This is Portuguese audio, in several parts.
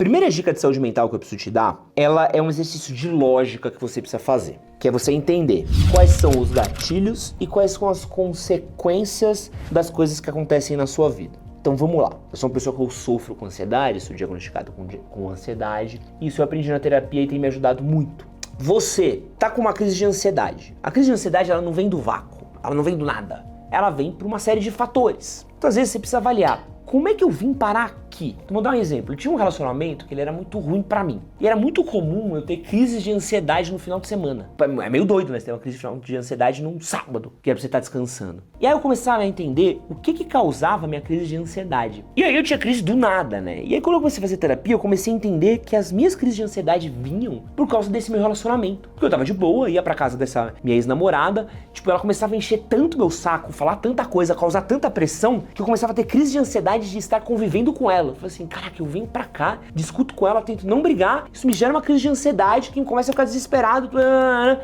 Primeira dica de saúde mental que eu preciso te dar, ela é um exercício de lógica que você precisa fazer, que é você entender quais são os gatilhos e quais são as consequências das coisas que acontecem na sua vida. Então vamos lá, eu sou uma pessoa que eu sofro com ansiedade, sou diagnosticado com ansiedade, e isso eu aprendi na terapia e tem me ajudado muito. Você tá com uma crise de ansiedade. A crise de ansiedade, ela não vem do vácuo, ela não vem do nada, ela vem por uma série de fatores. Então às vezes você precisa avaliar, como é que eu vim parar aqui? Então, vou dar um exemplo. Eu tinha um relacionamento que ele era muito ruim pra mim. E era muito comum eu ter crises de ansiedade no final de semana. É meio doido, né? Você ter uma crise de ansiedade num sábado, que é pra você estar descansando. E aí eu começava a entender o que causava a minha crise de ansiedade. E aí eu tinha crise do nada, né? E aí quando eu comecei a fazer terapia, eu comecei a entender que as minhas crises de ansiedade vinham por causa desse meu relacionamento. Porque eu tava de boa, ia pra casa dessa minha ex-namorada, tipo, ela começava a encher tanto meu saco, falar tanta coisa, causar tanta pressão, que eu começava a ter crise de ansiedade de estar convivendo com ela. Eu falei assim, caraca, eu venho pra cá, discuto com ela, tento não brigar, isso me gera uma crise de ansiedade, que começa a ficar desesperado.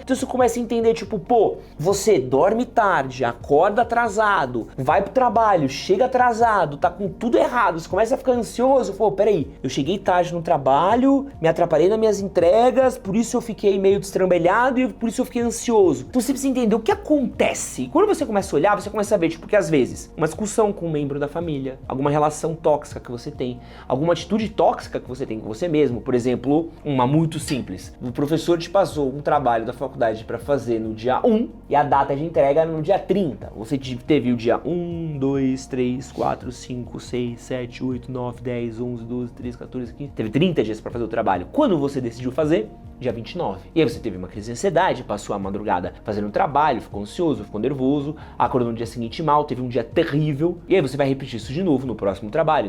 Então você começa a entender, tipo, pô, você dorme tarde, acorda atrasado, vai pro trabalho, chega atrasado, tá com tudo errado, você começa a ficar ansioso, pô, peraí, eu cheguei tarde no trabalho, me atrapalhei nas minhas entregas, por isso eu fiquei meio destrambelhado e por isso eu fiquei ansioso. Então você precisa entender o que acontece. Quando você começa a olhar, você começa a ver, tipo, que às vezes, uma discussão com um membro da família, alguma relação tóxica que você tem, alguma atitude tóxica que você tem com você mesmo, por exemplo, uma muito simples. O professor te passou um trabalho da faculdade para fazer no dia 1 e a data de entrega no dia 30. Você teve o dia 1, 2, 3, 4, 5, 6, 7, 8, 9, 10, 11, 12, 13, 14, 15. Teve 30 dias para fazer o trabalho. Quando você decidiu fazer? Dia 29. E aí você teve uma crise de ansiedade, passou a madrugada fazendo um trabalho, ficou ansioso, ficou nervoso, acordou no dia seguinte mal, teve um dia terrível, e aí você vai repetir isso de novo no próximo trabalho,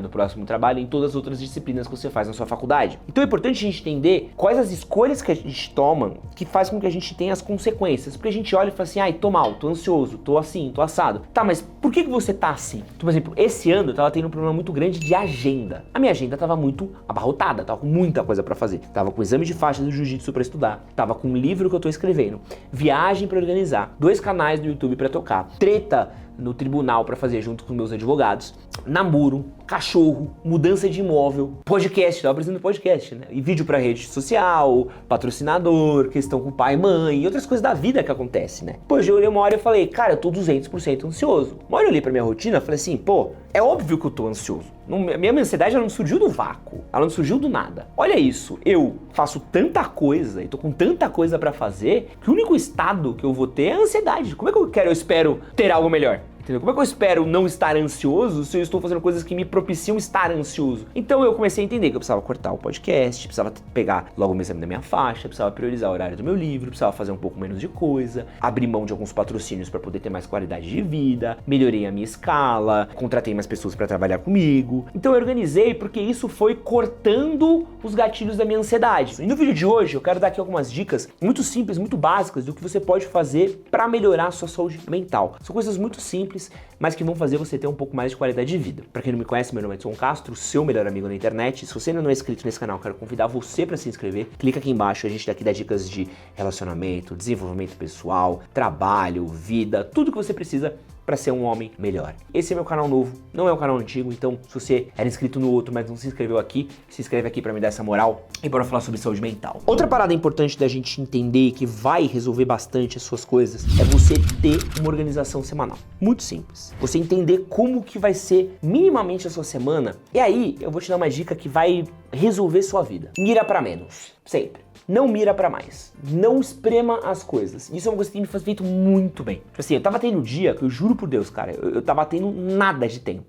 em todas as outras disciplinas que você faz na sua faculdade. Então é importante a gente entender quais as escolhas que a gente toma que faz com que a gente tenha as consequências, porque a gente olha e fala assim, ai, tô mal, tô ansioso, tô assim, tô assado. Tá, mas por que você tá assim? Então, por exemplo, esse ano eu tava tendo um problema muito grande de agenda. A minha agenda tava muito abarrotada, tava com muita coisa pra fazer. Tava com exame de faixa do jiu-jitsu pra estudar, tava com um livro que eu tô escrevendo, viagem pra organizar, 2 canais do YouTube pra tocar, treta no tribunal pra fazer junto com meus advogados, namoro, cachorro, mudança de imóvel, podcast, tava apresentando podcast, né? E vídeo pra rede social, patrocinador, questão com pai e mãe e outras coisas da vida que acontece, né? Pô, eu olhei uma hora e falei, cara, eu tô 200% ansioso. Uma hora eu olhei pra minha rotina e falei assim, pô, é óbvio que eu tô ansioso. Minha ansiedade, ela não surgiu do vácuo, ela não surgiu do nada. Olha isso, eu faço tanta coisa e tô com tanta coisa pra fazer que o único estado que eu vou ter é a ansiedade. Como é que eu espero ter algo melhor? Entendeu? Como é que eu espero não estar ansioso se eu estou fazendo coisas que me propiciam estar ansioso? Então eu comecei a entender que eu precisava cortar o podcast, precisava pegar logo o exame da minha faixa, precisava priorizar o horário do meu livro, precisava fazer um pouco menos de coisa, abrir mão de alguns patrocínios para poder ter mais qualidade de vida, melhorei a minha escala, contratei mais pessoas para trabalhar comigo. Então eu organizei porque isso foi cortando os gatilhos da minha ansiedade. E no vídeo de hoje eu quero dar aqui algumas dicas muito simples, muito básicas do que você pode fazer para melhorar a sua saúde mental. São coisas muito simples, mas que vão fazer você ter um pouco mais de qualidade de vida. Para quem não me conhece, meu nome é Edson Castro, seu melhor amigo na internet. Se você ainda não é inscrito nesse canal, quero convidar você para se inscrever. Clica aqui embaixo, a gente daqui dá dicas de relacionamento, desenvolvimento pessoal, trabalho, vida, tudo que você precisa para ser um homem melhor. Esse é meu canal novo, não é um canal antigo, então se você era inscrito no outro, mas não se inscreveu aqui, se inscreve aqui para me dar essa moral e bora falar sobre saúde mental. Outra parada importante da gente entender que vai resolver bastante as suas coisas é você ter uma organização semanal. Muito simples. Você entender como que vai ser minimamente a sua semana, e aí eu vou te dar uma dica que vai resolver sua vida. Mira para menos, sempre. Não mira pra mais. Não esprema as coisas. Isso é uma coisa que tem me feito muito bem. Tipo assim, eu tava tendo um dia que eu juro por Deus, cara, eu tava tendo nada de tempo.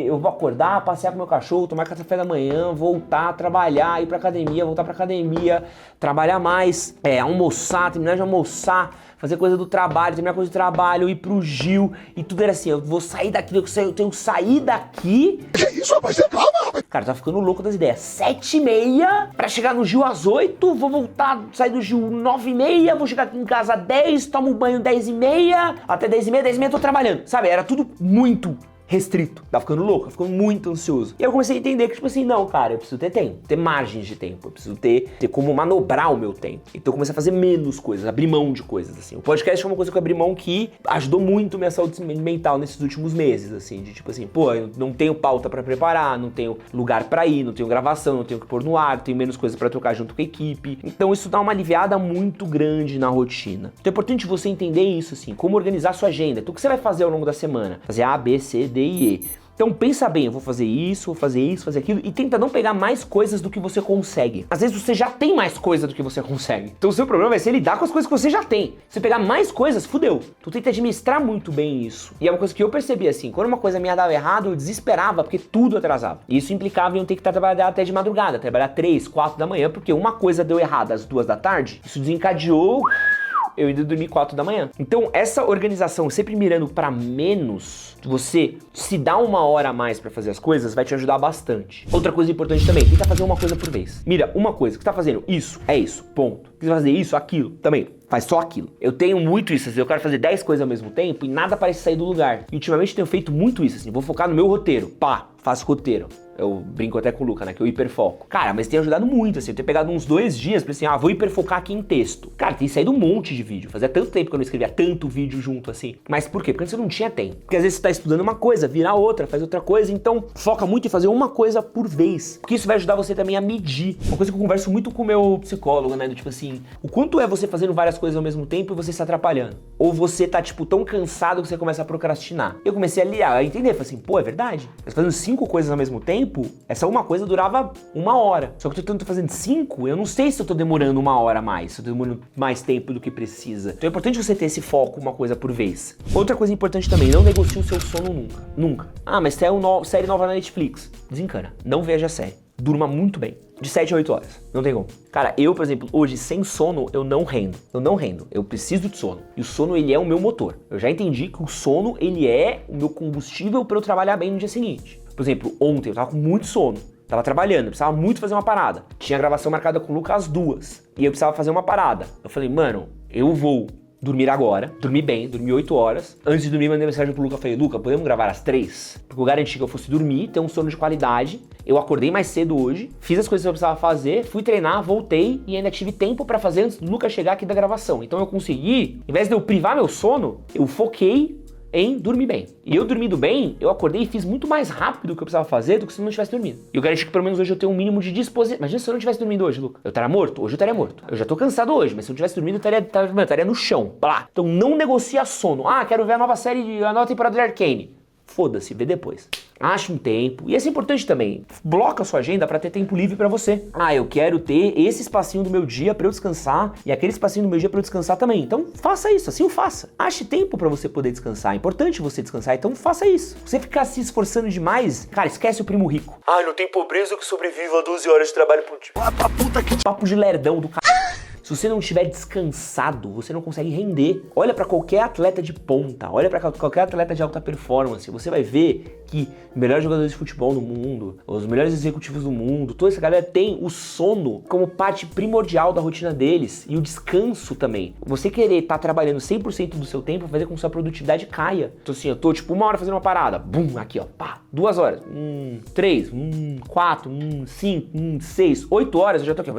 Eu vou acordar, passear com meu cachorro, tomar café da manhã, voltar, trabalhar, ir pra academia, voltar pra academia, trabalhar mais, almoçar, terminar de almoçar, fazer coisa do trabalho, terminar coisa do trabalho, ir pro Gil, e tudo era assim, eu vou sair daqui, eu tenho que sair daqui. Que isso, rapaz? Calma, rapaz. Cara, tá ficando louco das ideias. 7h30 pra chegar no Gil às 8, vou voltar, sair do Gil 9h30, vou chegar aqui em casa às 10, tomo banho 10h30, até 10h30 eu tô trabalhando. Sabe, era tudo muito restrito. Tava ficando louco, tava ficando muito ansioso. E aí eu comecei a entender que, tipo assim, não, cara, eu preciso ter tempo, ter margens de tempo, eu preciso ter como manobrar o meu tempo. Então eu comecei a fazer menos coisas, abrir mão de coisas, assim. O podcast foi uma coisa que eu abri mão que ajudou muito minha saúde mental nesses últimos meses, assim, de tipo assim, pô, eu não tenho pauta pra preparar, não tenho lugar pra ir, não tenho gravação, não tenho que pôr no ar, tenho menos coisas pra trocar junto com a equipe. Então isso dá uma aliviada muito grande na rotina. Então é importante você entender isso, assim, como organizar a sua agenda. Então o que você vai fazer ao longo da semana? Fazer A, B, C, D e E. Então pensa bem, eu vou fazer isso, fazer aquilo e tenta não pegar mais coisas do que você consegue. Às vezes você já tem mais coisa do que você consegue. Então o seu problema vai ser lidar com as coisas que você já tem. Se você pegar mais coisas, fudeu. Então tenta administrar muito bem isso. E é uma coisa que eu percebi assim, quando uma coisa minha dava errado, eu desesperava porque tudo atrasava. E isso implicava em eu ter que trabalhar até de madrugada, trabalhar 3, 4 da manhã, porque uma coisa deu errado às 2 da tarde, isso desencadeou eu indo dormir 4 da manhã. Então essa organização, sempre mirando pra menos, você se dá uma hora a mais pra fazer as coisas, vai te ajudar bastante. Outra coisa importante também, tenta fazer uma coisa por vez. Mira, uma coisa, que você tá fazendo isso, é isso, ponto. Quer fazer isso, aquilo, também. Faz só aquilo. Eu tenho muito isso, assim, eu quero fazer 10 coisas ao mesmo tempo e nada parece sair do lugar. E ultimamente eu tenho feito muito isso, assim, vou focar no meu roteiro. Pá, faço roteiro. Eu brinco até com o Luca, né, que eu hiperfoco. Cara, mas tem ajudado muito, assim, eu tenho pegado uns 2 dias pra assim, vou hiperfocar aqui em texto. Cara, tem saído um monte de vídeo. Fazia tanto tempo que eu não escrevia tanto vídeo junto, assim. Mas por quê? Porque antes eu não tinha tempo. Porque às vezes você tá estudando uma coisa, vira outra, faz outra coisa, então foca muito em fazer uma coisa por vez. Porque isso vai ajudar você também a medir. Uma coisa que eu converso muito com o meu psicólogo, né, do tipo assim, o quanto é você fazendo várias coisas ao mesmo tempo e você se atrapalhando? Ou você tá, tipo, tão cansado que você começa a procrastinar? Eu comecei a entender, falei assim, pô, é verdade. Mas fazendo 5 coisas ao mesmo tempo, essa uma coisa durava 1 hora. Só que eu tô fazendo 5, eu não sei se eu tô demorando 1 hora a mais, se eu tô demorando mais tempo do que precisa. Então é importante você ter esse foco, uma coisa por vez. Outra coisa importante também, não negocie o seu sono nunca. Nunca. Mas tem uma série nova na Netflix. Desencana. Não veja a série. Durma muito bem. De 7 a 8 horas. Não tem como. Cara, eu, por exemplo, hoje, sem sono, eu não rendo. Eu não rendo. Eu preciso de sono. E o sono, ele é o meu motor. Eu já entendi que o sono, ele é o meu combustível para eu trabalhar bem no dia seguinte. Por exemplo, ontem eu tava com muito sono. Tava trabalhando, precisava muito fazer uma parada. Tinha gravação marcada com o Lucas às 2. E eu precisava fazer uma parada. Eu falei, mano, eu vou dormir agora, dormir bem, dormir 8 horas. Antes de dormir, mandei mensagem pro Luca, falei, Luca, podemos gravar às 3? Porque eu garanti que eu fosse dormir, ter um sono de qualidade. Eu acordei mais cedo hoje, fiz as coisas que eu precisava fazer, fui treinar, voltei e ainda tive tempo pra fazer antes do Luca chegar aqui da gravação. Então eu consegui, em vez de eu privar meu sono, eu foquei em dormir bem. E eu dormindo bem, eu acordei e fiz muito mais rápido o que eu precisava fazer do que se eu não tivesse dormido. E eu garanti que pelo menos hoje eu tenho um mínimo de disposição. Imagina se eu não tivesse dormido hoje, Luca. Eu estaria morto? Hoje eu estaria morto. Eu já tô cansado hoje, mas se eu tivesse dormido, eu estaria no chão. Blá. Então não negocia sono. Quero ver a nova série, a nova temporada de Arcane. Foda-se, vê depois. Acha um tempo. E isso é importante também. Bloca a sua agenda para ter tempo livre para você. Eu quero ter esse espacinho do meu dia para eu descansar e aquele espacinho do meu dia para eu descansar também. Então faça isso, assim o faça. Ache tempo para você poder descansar. É importante você descansar, então faça isso. Você ficar se esforçando demais, cara, esquece o primo rico. Não tem pobreza que sobreviva a 12 horas de trabalho por dia. Papo de lerdão do cara. Se você não estiver descansado, você não consegue render. Olha para qualquer atleta de ponta, olha para qualquer atleta de alta performance, você vai ver que os melhores jogadores de futebol do mundo, os melhores executivos do mundo, toda essa galera tem o sono como parte primordial da rotina deles e o descanso também. Você querer estar trabalhando 100% do seu tempo vai fazer com que sua produtividade caia. Então assim, eu tô tipo 1 hora fazendo uma parada, bum, aqui ó, pá, 2 horas, 3, 4, 5, 6, 8 horas eu já tô aqui,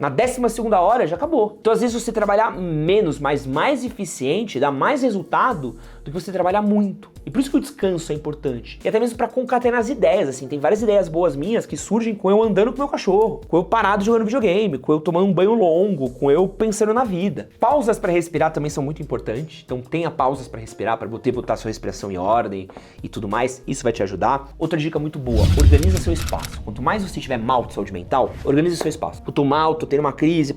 na 12ª hora já acabou. Então às vezes você trabalhar menos, mas mais eficiente, dá mais resultado do que você trabalhar muito. E por isso que o descanso é importante. E até mesmo pra concatenar as ideias, assim, tem várias ideias boas minhas que surgem com eu andando com meu cachorro, com eu parado jogando videogame, com eu tomando um banho longo, com eu pensando na vida. Pausas pra respirar também são muito importantes, então tenha pausas pra respirar, pra botar sua respiração em ordem e tudo mais, isso vai te ajudar. Outra dica muito boa, organiza seu espaço. Quanto mais você estiver mal de saúde mental, organiza seu espaço. Eu tô mal, tô tendo uma crise,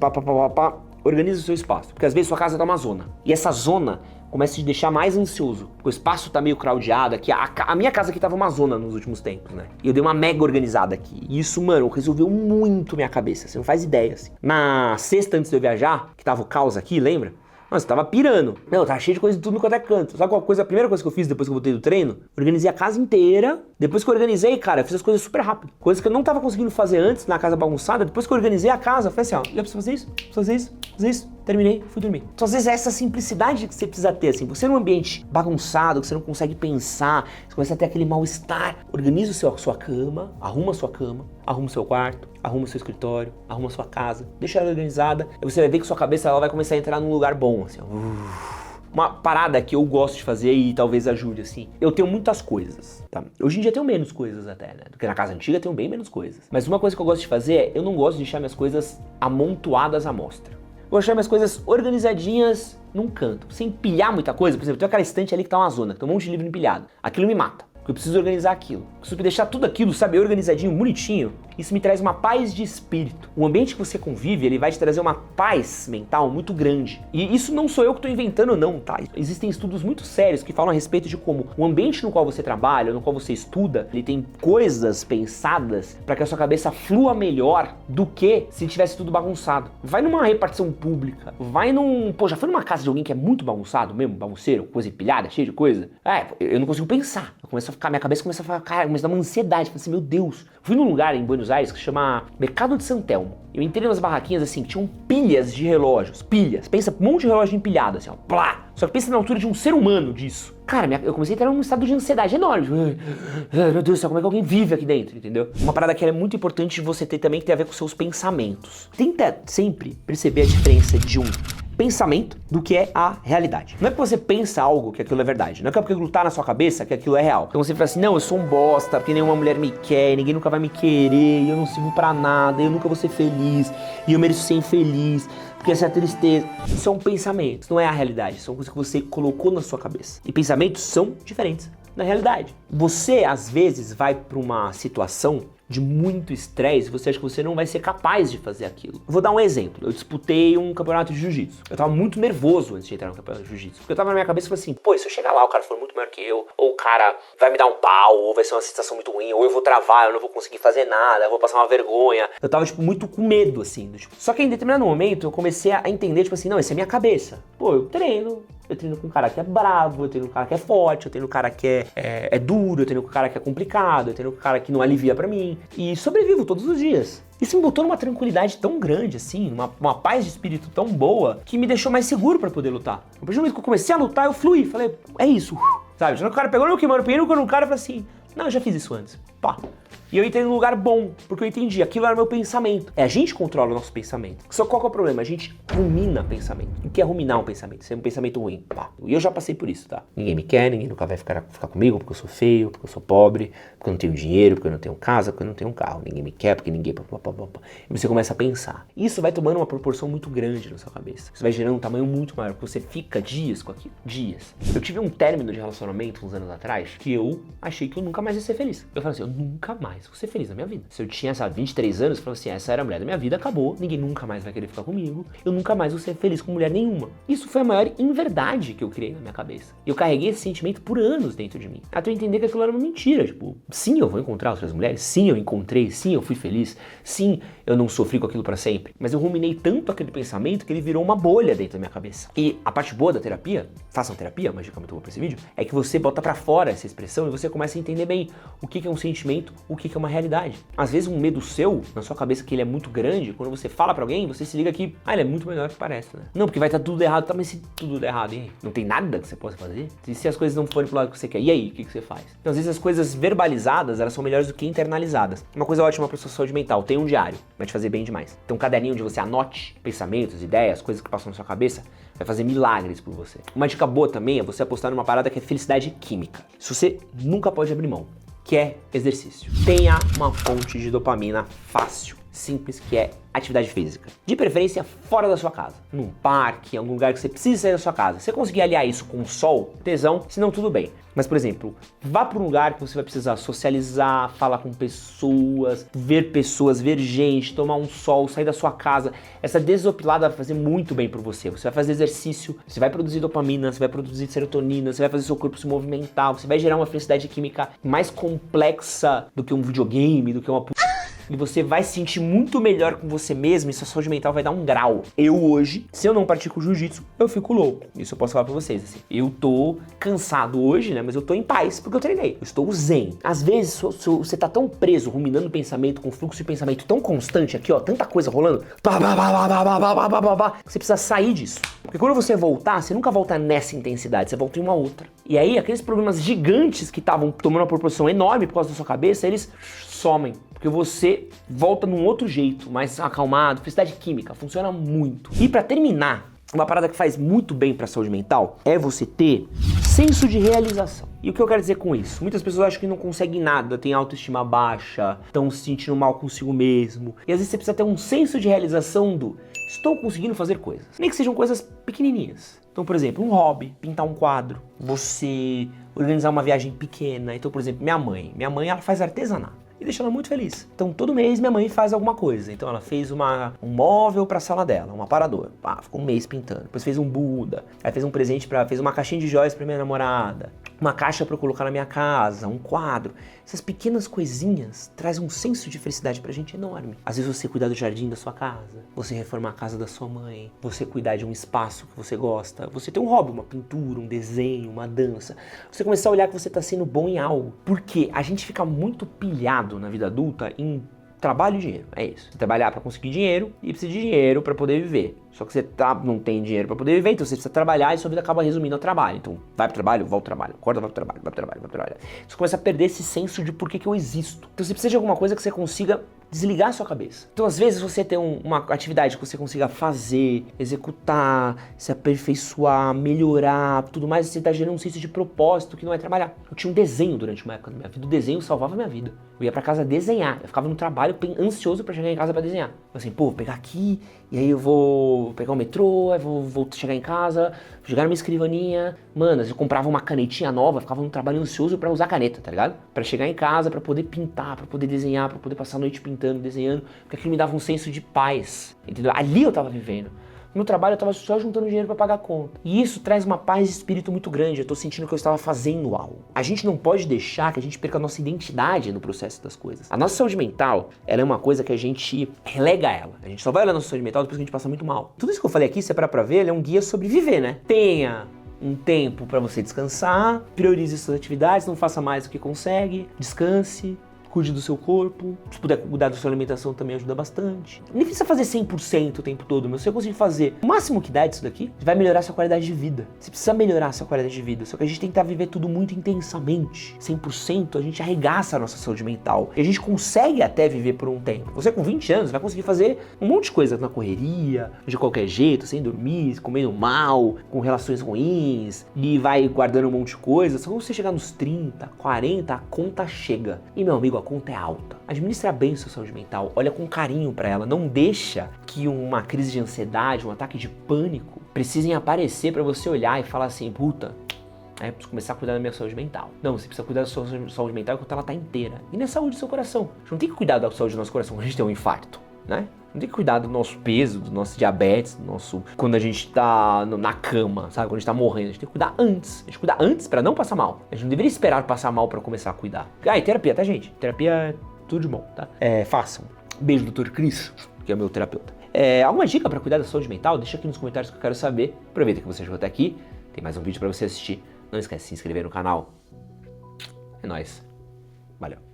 organiza o seu espaço, porque às vezes sua casa tá uma zona, e essa zona começa a te deixar mais ansioso, porque o espaço tá meio crowdado aqui, a minha casa aqui tava uma zona nos últimos tempos, né, e eu dei uma mega organizada aqui, e isso, mano, resolveu muito minha cabeça, você não faz ideia, assim. Na sexta antes de eu viajar, que tava o caos aqui, lembra? Nossa, eu tava pirando. Não, tava cheio de coisa de tudo quanto é canto. Sabe qual coisa? A primeira coisa que eu fiz depois que eu voltei do treino? Organizei a casa inteira. Depois que eu organizei, cara, eu fiz as coisas super rápido. Coisas que eu não tava conseguindo fazer antes na casa bagunçada. Depois que eu organizei a casa, eu falei assim, eu preciso fazer isso, fazer isso, fazer isso. terminei, fui dormir. Então, às vezes, é essa simplicidade que você precisa ter, assim. Você num ambiente bagunçado, que você não consegue pensar, você começa a ter aquele mal-estar. Organiza a sua cama, arruma a sua cama, arruma o seu quarto, arruma o seu escritório, arruma a sua casa, deixa ela organizada, e você vai ver que sua cabeça ela vai começar a entrar num lugar bom, assim, ó. Uma parada que eu gosto de fazer e talvez ajude, assim. Eu tenho muitas coisas, tá? Hoje em dia eu tenho menos coisas até, né? Do que na casa antiga eu tenho bem menos coisas. Mas uma coisa que eu gosto de fazer é, eu não gosto de deixar minhas coisas amontoadas à mostra. Eu gosto de deixar minhas coisas organizadinhas num canto, sem empilhar muita coisa. Por exemplo, tem aquela estante ali que tá uma zona, que tem um monte de livro empilhado. Aquilo me mata. Porque eu preciso organizar aquilo. Se eu deixar tudo aquilo, sabe, organizadinho, bonitinho, isso me traz uma paz de espírito. O ambiente que você convive, ele vai te trazer uma paz mental muito grande. E isso não sou eu que estou inventando não, tá? Existem estudos muito sérios que falam a respeito de como o ambiente no qual você trabalha, no qual você estuda, ele tem coisas pensadas para que a sua cabeça flua melhor do que se tivesse tudo bagunçado. Vai numa repartição pública, vai num... Pô, já foi numa casa de alguém que é muito bagunçado mesmo, bagunceiro, coisa empilhada, cheio de coisa? Eu não consigo pensar. Eu começo a ficar, minha cabeça começa a ficar, cara, começa a dar uma ansiedade, assim, meu Deus. Fui num lugar em Buenos Aires que se chama Mercado de San Telmo. Eu entrei nas barraquinhas assim, que tinham pilhas de relógios, pilhas. Pensa, um monte de relógio empilhado, assim, ó, plá. Só que pensa na altura de um ser humano disso. Cara, eu comecei a entrar num estado de ansiedade enorme. Meu Deus do céu, como é que alguém vive aqui dentro, entendeu? Uma parada que é muito importante de você ter também, que tem a ver com seus pensamentos. Tenta sempre perceber a diferença de um pensamento do que é a realidade. Não é que você pensa algo que aquilo é verdade, não é que aquilo tá na sua cabeça que aquilo é real. Então você fala assim, não, eu sou um bosta, porque nenhuma mulher me quer, ninguém nunca vai me querer, eu não sirvo pra nada, eu nunca vou ser feliz, e eu mereço ser infeliz, porque essa é a tristeza. Isso é um pensamento, isso não é a realidade, são coisas que você colocou na sua cabeça. E pensamentos são diferentes na realidade. Você, às vezes, vai pra uma situação de muito estresse, você acha que você não vai ser capaz de fazer aquilo. Eu vou dar um exemplo. Eu disputei um campeonato de jiu-jitsu. Eu tava muito nervoso antes de entrar no campeonato de jiu-jitsu. Porque eu tava na minha cabeça e falei assim, pô, se eu chegar lá, o cara for muito maior que eu, ou o cara vai me dar um pau, ou vai ser uma situação muito ruim, ou eu vou travar, eu não vou conseguir fazer nada, eu vou passar uma vergonha. Eu tava, tipo, muito com medo, assim. Só que em determinado momento, eu comecei a entender, tipo assim, não, essa é a minha cabeça. Pô, eu treino com um cara que é bravo, eu treino com um cara que é forte, eu treino com um cara que é duro, eu treino com um cara que é complicado, eu treino com um cara que não alivia pra mim. E sobrevivo todos os dias. Isso me botou numa tranquilidade tão grande, assim, uma paz de espírito tão boa, que me deixou mais seguro pra poder lutar. A partir do momento que eu comecei a lutar, eu fluí, falei, é isso, sabe? Quando o cara pegou no kimono, peguei no cara e falei assim, não, eu já fiz isso antes, pá. E eu entrei num lugar bom, porque eu entendi, aquilo era meu pensamento. A gente controla o nosso pensamento. Só qual que é o problema? A gente rumina pensamento. O que é ruminar um pensamento? Isso é um pensamento ruim. Pá. E eu já passei por isso, tá? Ninguém me quer, ninguém nunca vai ficar comigo porque eu sou feio, porque eu sou pobre, porque eu não tenho dinheiro, porque eu não tenho casa, porque eu não tenho um carro. Ninguém me quer, porque ninguém... E você começa a pensar. Isso vai tomando uma proporção muito grande na sua cabeça. Isso vai gerando um tamanho muito maior, porque você fica dias com aquilo. Dias. Eu tive um término de relacionamento uns anos atrás, que eu achei que eu nunca mais ia ser feliz. Eu falei assim, eu nunca mais vou ser feliz na minha vida. Se eu tinha, sabe, 23 anos, eu falei assim, essa era a mulher da minha vida, acabou, ninguém nunca mais vai querer ficar comigo, eu nunca mais vou ser feliz com mulher nenhuma. Isso foi a maior inverdade que eu criei na minha cabeça. E eu carreguei esse sentimento por anos dentro de mim, até eu entender que aquilo era uma mentira, tipo, sim, eu vou encontrar outras mulheres, sim, eu encontrei, sim, eu fui feliz, sim, eu não sofri com aquilo pra sempre, mas eu ruminei tanto aquele pensamento que ele virou uma bolha dentro da minha cabeça. E a parte boa da terapia, façam terapia, uma dica muito boa pra esse vídeo, é que você bota pra fora essa expressão e você começa a entender bem o que é um sentimento, o que é uma realidade. Às vezes um medo seu, na sua cabeça, que ele é muito grande, quando você fala pra alguém, você se liga que, ele é muito melhor do que parece, né? Não, porque vai estar tudo errado, tá, mas se tudo der errado, e aí? Não tem nada que você possa fazer? E se as coisas não forem pro lado que você quer, e aí? O que você faz? Então, às vezes as coisas verbalizadas, elas são melhores do que internalizadas. Uma coisa ótima pra sua saúde mental, tem um diário, vai te fazer bem demais. Tem um caderninho onde você anote pensamentos, ideias, coisas que passam na sua cabeça, vai fazer milagres por você. Uma dica boa também é você apostar numa parada que é felicidade química. Se você nunca pode abrir mão, que é exercício. Tenha uma fonte de dopamina fácil, simples, que é atividade física. De preferência fora da sua casa, num parque, em algum lugar que você precisa sair da sua casa. Se você conseguir aliar isso com o sol, tesão, senão tudo bem. Mas, por exemplo, vá para um lugar que você vai precisar socializar, falar com pessoas, ver gente, tomar um sol, sair da sua casa. Essa desopilada vai fazer muito bem para você. Você vai fazer exercício, você vai produzir dopamina, você vai produzir serotonina, você vai fazer seu corpo se movimentar, você vai gerar uma felicidade química mais complexa do que um videogame, do que uma e você vai se sentir muito melhor com você mesmo e sua saúde mental vai dar um grau. Eu hoje, se eu não pratico jiu-jitsu, eu fico louco. Isso eu posso falar pra vocês, assim. Eu tô cansado hoje, né, mas eu tô em paz porque eu treinei. Eu estou zen. Às vezes, você tá tão preso, ruminando pensamento, com fluxo de pensamento tão constante aqui, ó, tanta coisa rolando, você precisa sair disso. Porque quando você voltar, você nunca volta nessa intensidade, você volta em uma outra. E aí, aqueles problemas gigantes que estavam tomando uma proporção enorme por causa da sua cabeça, eles somem. Porque você volta num outro jeito, mais acalmado, felicidade química, funciona muito. E pra terminar, uma parada que faz muito bem pra saúde mental é você ter senso de realização. E o que eu quero dizer com isso? Muitas pessoas acham que não conseguem nada, têm autoestima baixa, estão se sentindo mal consigo mesmo. E às vezes você precisa ter um senso de realização do estou conseguindo fazer coisas. Nem que sejam coisas pequenininhas. Então, por exemplo, um hobby, pintar um quadro, você organizar uma viagem pequena. Então, por exemplo, minha mãe ela faz artesanato. E deixa ela muito feliz. Então todo mês minha mãe faz alguma coisa. Então ela fez um móvel pra sala dela, um aparador. Ficou um mês pintando. Depois fez um Buda. Aí fez um presente fez uma caixinha de joias pra minha namorada. Uma caixa pra eu colocar na minha casa, um quadro. Essas pequenas coisinhas trazem um senso de felicidade pra gente enorme. Às vezes você cuidar do jardim da sua casa, você reformar a casa da sua mãe, você cuidar de um espaço que você gosta, você ter um hobby, uma pintura, um desenho, uma dança. Você começar a olhar que você tá sendo bom em algo. Porque a gente fica muito pilhado na vida adulta em trabalho e dinheiro, é isso. Você trabalhar para conseguir dinheiro e precisa de dinheiro para poder viver. Só que você não tem dinheiro para poder viver, então você precisa trabalhar e sua vida acaba resumindo ao trabalho. Então vai pro trabalho, volta pro trabalho, acorda, vai pro trabalho, vai pro trabalho, vai pro trabalho. Você começa a perder esse senso de por que eu existo. Então você precisa de alguma coisa que você consiga desligar a sua cabeça. Então às vezes você tem uma atividade que você consiga fazer, executar, se aperfeiçoar, melhorar, tudo mais, você tá gerando um senso de propósito que não é trabalhar. Eu tinha um desenho durante uma época da minha vida, o desenho salvava a minha vida. Eu ia pra casa desenhar, eu ficava no trabalho ansioso pra chegar em casa pra desenhar. Assim, pô, vou pegar aqui, e aí eu vou pegar o metrô, aí vou chegar em casa, chegar na minha escrivaninha. Mano, eu comprava uma canetinha nova, ficava no trabalho ansioso pra usar caneta, tá ligado? Pra chegar em casa, pra poder pintar, pra poder desenhar, pra poder passar a noite pintando, desenhando, porque aquilo me dava um senso de paz, entendeu? Ali eu tava vivendo. No trabalho eu tava só juntando dinheiro pra pagar a conta. E isso traz uma paz de espírito muito grande. Eu tô sentindo que eu estava fazendo algo. A gente não pode deixar que a gente perca a nossa identidade no processo das coisas. A nossa saúde mental, ela é uma coisa que a gente relega ela. A gente só vai olhar a nossa saúde mental depois que a gente passa muito mal. Tudo isso que eu falei aqui, se é pra ver, ele é um guia sobre viver, né? Tenha um tempo pra você descansar, priorize suas atividades, não faça mais do que consegue, descanse. Cuide do seu corpo, se puder cuidar da sua alimentação também ajuda bastante. Nem precisa fazer 100% o tempo todo, mas se você conseguir fazer o máximo que dá disso daqui, vai melhorar a sua qualidade de vida. Você precisa melhorar a sua qualidade de vida, só que a gente tenta viver tudo muito intensamente. 100% a gente arregaça a nossa saúde mental. E a gente consegue até viver por um tempo. Você com 20 anos vai conseguir fazer um monte de coisa na correria, de qualquer jeito, sem dormir, comendo mal, com relações ruins, e vai guardando um monte de coisa. Só quando você chegar nos 30, 40, a conta chega. E meu amigo, a conta é alta. Administra bem sua saúde mental, olha com carinho pra ela, não deixa que uma crise de ansiedade, um ataque de pânico precisem aparecer pra você olhar e falar assim, puta, preciso começar a cuidar da minha saúde mental. Não, você precisa cuidar da sua saúde mental enquanto ela tá inteira. E na saúde do seu coração. A gente não tem que cuidar da saúde do nosso coração quando a gente tem um infarto, né? Não tem que cuidar do nosso peso, do nosso diabetes, do nosso... quando a gente tá na cama, sabe? Quando a gente tá morrendo. A gente tem que cuidar antes. A gente cuida antes pra não passar mal. A gente não deveria esperar passar mal pra começar a cuidar. E terapia, tá, gente? Terapia é tudo de bom, tá? Façam. Beijo, Dr. Cris, que é o meu terapeuta. Alguma dica pra cuidar da saúde mental? Deixa aqui nos comentários que eu quero saber. Aproveita que você chegou até aqui. Tem mais um vídeo pra você assistir. Não esquece de se inscrever no canal. É nóis. Valeu.